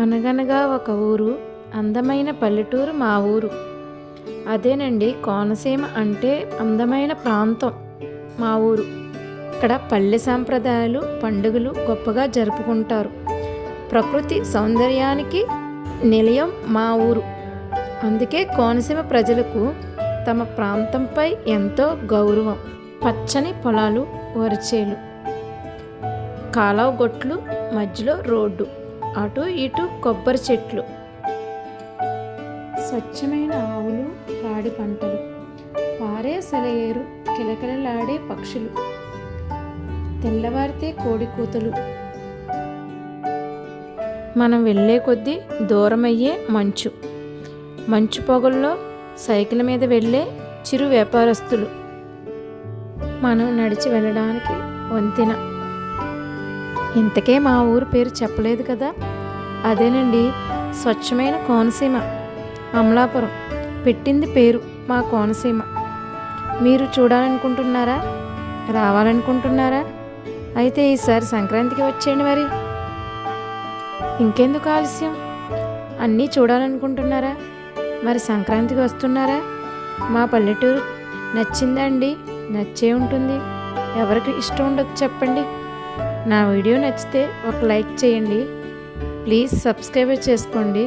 అనగనగా ఒక ఊరు, అందమైన పల్లెటూరు మా ఊరు. అదేనండి కోనసీమ అంటే అందమైన ప్రాంతం మా ఊరు. ఇక్కడ పల్లె సాంప్రదాయాలు, పండుగలు గొప్పగా జరుపుకుంటారు. ప్రకృతి సౌందర్యానికి నిలయం మా ఊరు. అందుకే కోనసీమ ప్రజలకు తమ ప్రాంతంపై ఎంతో గౌరవం. పచ్చని పొలాలు, వరిచేలు, కాలువ గొట్లు, మధ్యలో రోడ్డు, అటు ఇటు కొబ్బరి చెట్లు, స్వచ్ఛమైన ఆవులు, పాడి పంటలు, పారే సెలయేరు, కిలకిలలాడే పక్షులు, తెల్లవారితే కోడి కూతలు. మనం వెళ్ళే కొద్దీ దూరమయ్యే మంచు, మంచు పొగల్లో సైకిల్ మీద వెళ్ళే చిరు వ్యాపారస్తులు, మనం నడిచి వెళ్ళడానికి వంతెన. ఇంతకే మా ఊరు పేరు చెప్పలేదు కదా, అదేనండి స్వచ్ఛమైన కోనసీమ, అమలాపురం. పెట్టింది పేరు మా కోనసీమ. మీరు చూడాలనుకుంటున్నారా, రావాలనుకుంటున్నారా? అయితే ఈసారి సంక్రాంతికి వచ్చేయండి మరి. ఇంకెందుకు ఆలస్యం? అన్నీ చూడాలనుకుంటున్నారా? మరి సంక్రాంతికి వస్తున్నారా? మా పల్లెటూరు నచ్చిందా అండి? నచ్చే ఉంటుంది. ఎవరికి ఇష్టం ఉండదు చెప్పండి. నా వీడియో నచ్చితే ఒక లైక్ చేయండి. ప్లీజ్ సబ్స్క్రైబ్ చేసుకోండి.